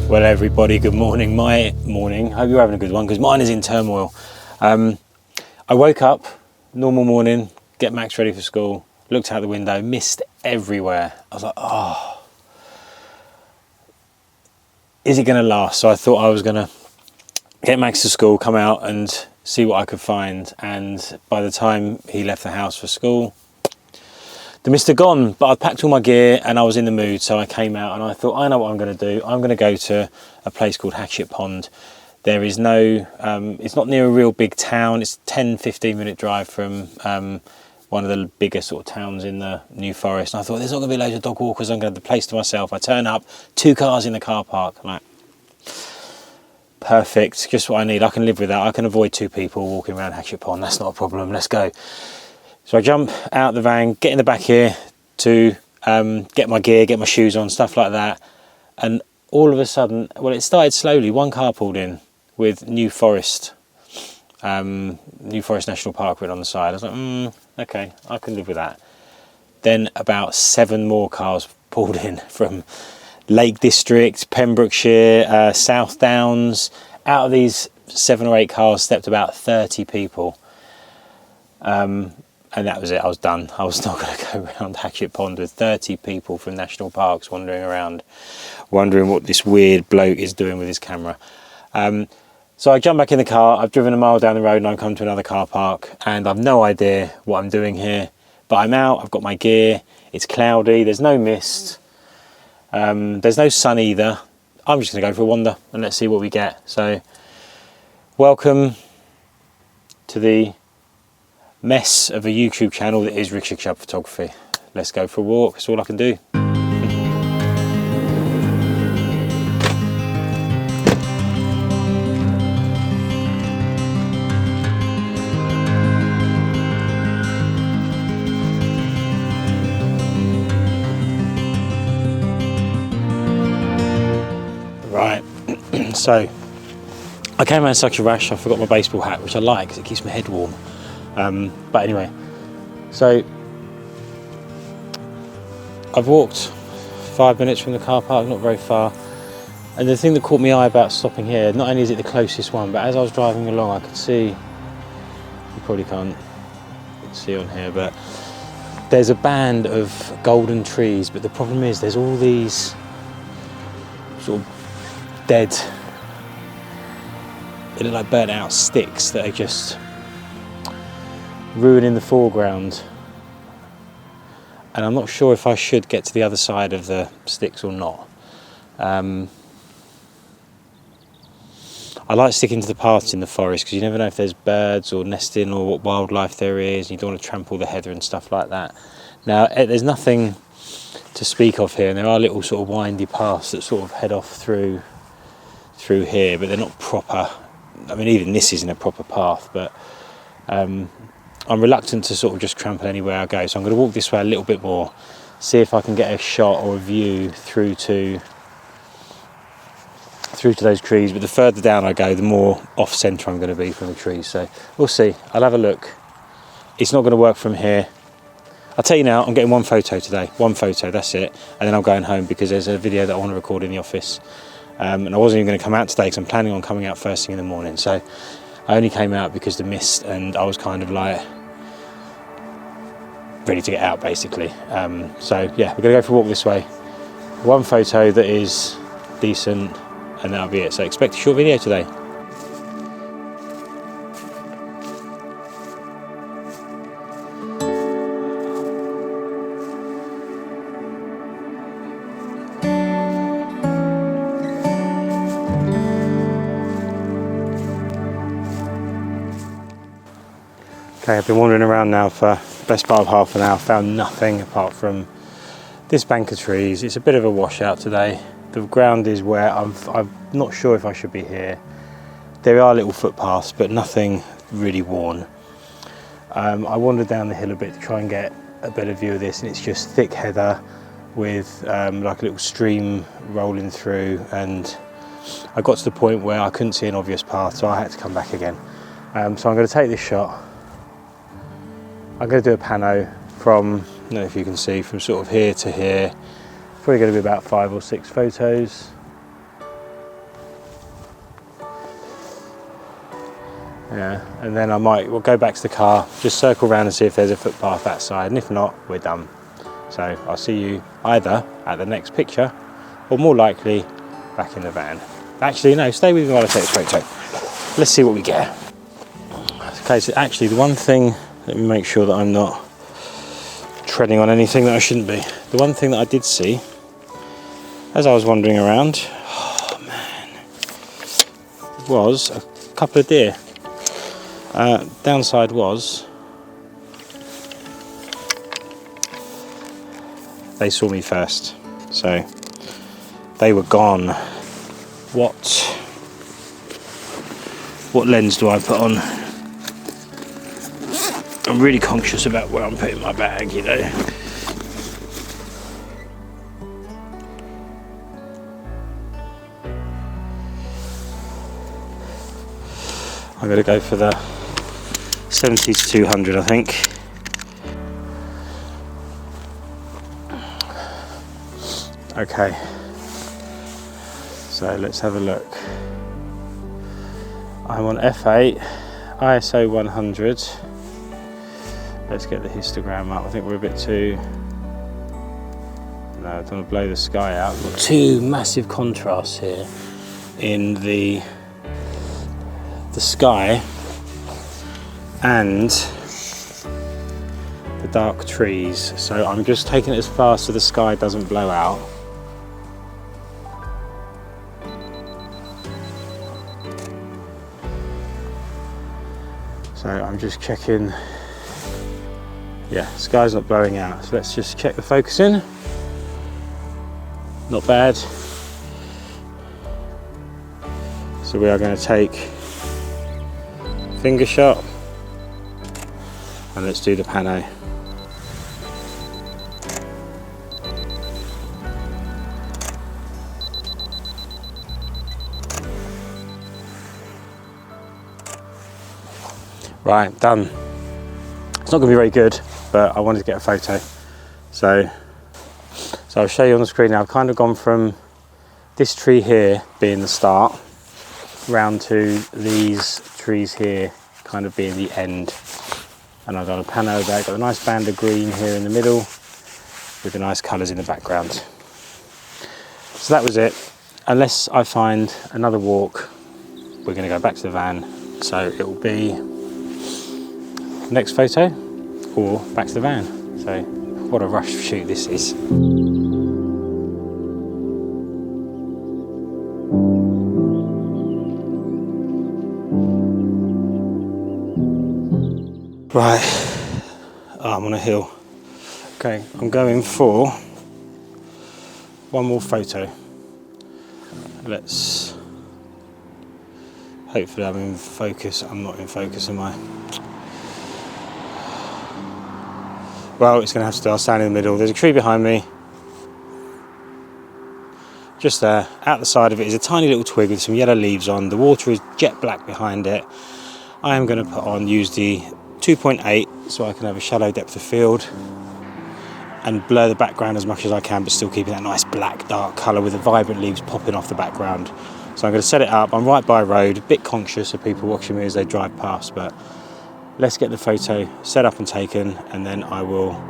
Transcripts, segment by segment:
Well everybody, good morning. My morning, hope you're having a good one because mine is in turmoil. I woke up, normal morning, get Max ready for school, looked out the window, mist everywhere. I was like, oh, is it going to last? So I thought I was going to get Max to school, come out and see what I could find. And by the time he left the house for school, the mist had gone, but I'd packed all my gear and I was in the mood, so I came out and I thought, I know what I'm going to do. I'm going to go to a place called Hatchet Pond. There is no, it's not near a real big town. It's a 10-15 minute drive from one of the bigger sort of towns in the New Forest. And I thought, there's not going to be loads of dog walkers. I'm going to have the place to myself. I turn up, 2 cars in the car park. I'm like, perfect, just what I need. I can live with that. I can avoid 2 people walking around Hatchet Pond. That's not a problem. Let's go. So I jump out the van, get in the back here to get my gear, get my shoes on, stuff like that. And all of a sudden, well, it started slowly. 1 car pulled in with New Forest National Park written on the side. I was like, okay, I can live with that. Then about 7 more cars pulled in from Lake District, Pembrokeshire, South Downs. Out of these 7 or 8 cars stepped about 30 people. And that was it, I was done. I was not going to go around Hatchet Pond with 30 people from national parks wandering around, wondering what this weird bloke is doing with his camera. So I jump back in the car, I've driven a mile down the road and I've come to another car park and I've no idea what I'm doing here. But I'm out, I've got my gear, it's cloudy, there's no mist, there's no sun either. I'm just going to go for a wander and let's see what we get. So, welcome to the mess of a YouTube channel that is Rickshaw Photography. Let's go for a walk, that's all I can do. Right, so I came out in such a rush, I forgot my baseball hat, which I like because it keeps my head warm. But anyway, so I've walked 5 minutes from the car park, not very far, and the thing that caught my eye about stopping here, not only is it the closest one, but as I was driving along I could see, you probably can't see on here, but there's a band of golden trees, but the problem is there's all these sort of dead, they look like burnt out sticks that are just ruining the foreground, and I'm not sure if I should get to the other side of the sticks or not. I like sticking to the paths in the forest because you never know if there's birds or nesting or what wildlife there is, and you don't want to trample the heather and stuff like that. Now there's nothing to speak of here, and there are little sort of windy paths that sort of head off through here, but they're not proper. I mean, even this isn't a proper path, but I'm reluctant to sort of just trample anywhere I go, so I'm going to walk this way a little bit more, see if I can get a shot or a view through to those trees. But the further down I go, the more off centre I'm going to be from the trees, so we'll see. I'll have a look. It's not going to work from here. I'll tell you now, I'm getting 1 photo today, 1 photo, that's it, and then I'm going home because there's a video that I want to record in the office, and I wasn't even going to come out today because I'm planning on coming out first thing in the morning. So I only came out because the mist, and I was kind of like ready to get out basically. So yeah, we're going to go for a walk this way. 1 photo that is decent and that'll be it. So expect a short video today. Okay, I've been wandering around now for the best part of half an hour, found nothing apart from this bank of trees. It's a bit of a washout today. The ground is wet, I'm not sure if I should be here. There are little footpaths, but nothing really worn. I wandered down the hill a bit to try and get a better view of this, and it's just thick heather with like a little stream rolling through, and I got to the point where I couldn't see an obvious path, so I had to come back again. So I'm going to take this shot. I'm going to do a pano from, I don't know if you can see, from sort of here to here. Probably going to be about 5 or 6 photos. Yeah, and then we'll go back to the car, just circle around and see if there's a footpath that side, and if not, we're done. So I'll see you either at the next picture, or more likely, back in the van. Actually, no, stay with me while I take this photo. Let's see what we get. Okay, so actually the one thing, let me make sure that I'm not treading on anything that I shouldn't be. The one thing that I did see, as I was wandering around, oh man, was a couple of deer. Downside was, they saw me first, so they were gone. What lens do I put on? I'm really conscious about where I'm putting my bag, you know. I'm going to go for the 70 to 200, I think. Okay, so let's have a look. I'm on f8, ISO 100. Let's get the histogram up. I think we're a bit too... No, I don't want to blow the sky out. We've got two massive contrasts here in the sky and the dark trees. So I'm just taking it as fast so the sky doesn't blow out. So I'm just checking, yeah, sky's not blowing out. So let's just check the focus in. Not bad. So we are going to take finger shot and let's do the pano. Right, done. It's not going to be very good, but I wanted to get a photo. So I'll show you on the screen now. I've kind of gone from this tree here being the start round to these trees here kind of being the end. And I've done a pano there, got a nice band of green here in the middle with the nice colours in the background. So that was it. Unless I find another walk, we're going to go back to the van. So it will be next photo or back to the van. So what a rush shoot this is. Right, I'm on a hill. Okay, I'm going for one more photo. Let's, hopefully I'm in focus. I'm not in focus, am I? Well, it's going to have to do. I'll stand in the middle. There's a tree behind me. Just there, out the side of it is a tiny little twig with some yellow leaves on. The water is jet black behind it. I am going to use the 2.8 so I can have a shallow depth of field and blur the background as much as I can, but still keeping that nice black dark colour with the vibrant leaves popping off the background. So I'm going to set it up. I'm right by a road, a bit conscious of people watching me as they drive past, but let's get the photo set up and taken, and then I will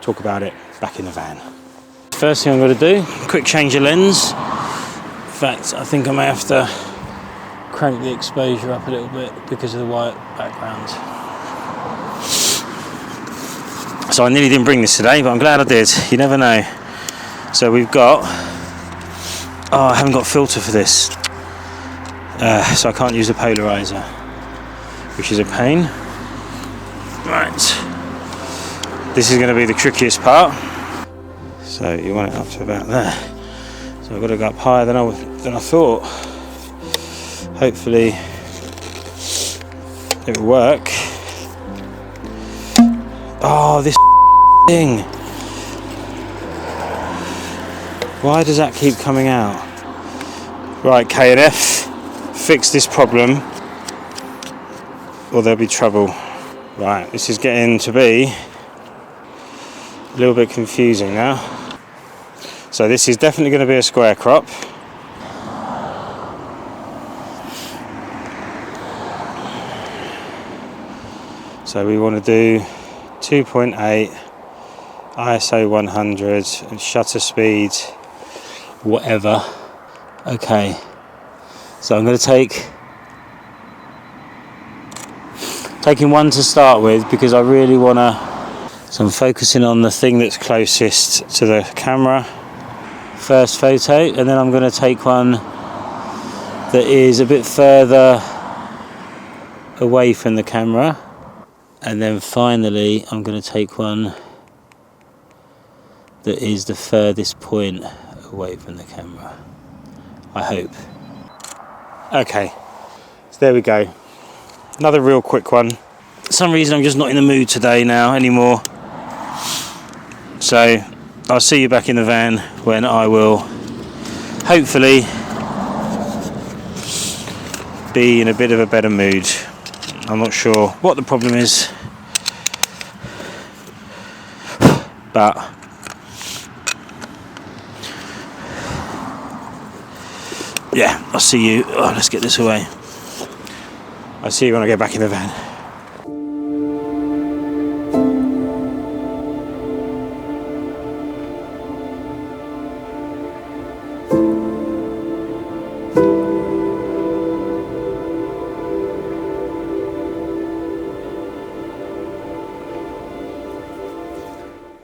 talk about it back in the van. First thing I'm going to do, quick change of lens. In fact, I think I may have to crank the exposure up a little bit because of the white background. So I nearly didn't bring this today, but I'm glad I did. You never know. So we've got, I haven't got a filter for this, so I can't use the polarizer, which is a pain. Right, this is going to be the trickiest part. So you want it up to about there. So I've got to go up higher than I thought. Hopefully it will work. Oh, this thing. Why does that keep coming out? Right, K&F, fix this problem or there'll be trouble. Right, this is getting to be a little bit confusing now. So this is definitely going to be a square crop. So we want to do 2.8 ISO 100 and shutter speed whatever. Okay, so I'm going to taking one to start with because I really want to. So I'm focusing on the thing that's closest to the camera, first photo, and then I'm going to take one that is a bit further away from the camera, and then finally I'm going to take one that is the furthest point away from the camera, I hope. Okay, so there we go. Another real quick one. For some reason I'm just not in the mood today now anymore. So I'll see you back in the van when I will hopefully be in a bit of a better mood. I'm not sure what the problem is, but yeah, I'll see you. Oh, let's get this away. I'll see you when I get back in the van.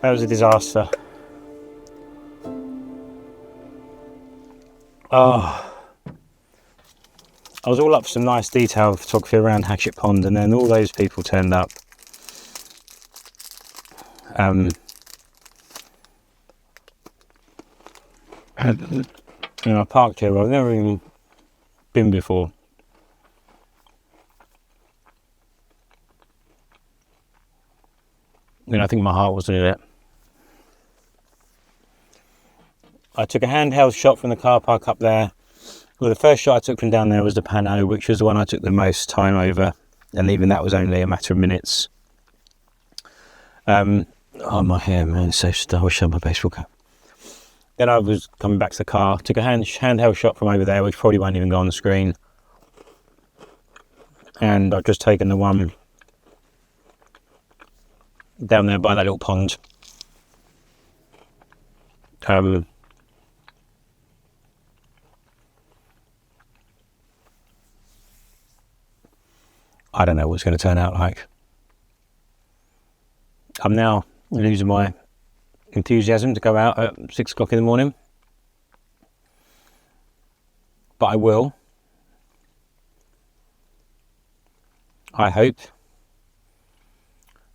That was a disaster. Oh, I was all up for some nice detail photography around Hatchet Pond, and then all those people turned up. And, I parked here. I've never even been before. I think my heart wasn't in it. I took a handheld shot from the car park up there. Well, the first shot I took from down there was the Pano, which was the one I took the most time over, and even that was only a matter of minutes. Oh, my hair, man, it's so still. I wish I had my baseball cap. Then I was coming back to the car, took a handheld shot from over there, which probably won't even go on the screen. And I've just taken the one down there by that little pond. I don't know what it's going to turn out like. I'm now losing my enthusiasm to go out at 6 o'clock in the morning. But I will. I hope.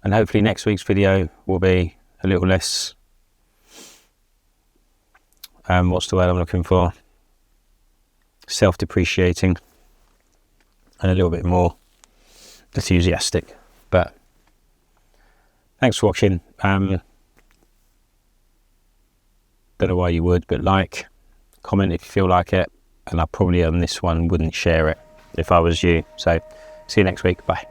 And hopefully next week's video will be a little less, what's the word I'm looking for? Self-depreciating. And a little bit more enthusiastic. But thanks for watching. Don't know why you would, but comment if you feel like it, and I probably on this one wouldn't share it if I was you. So see you next week. Bye.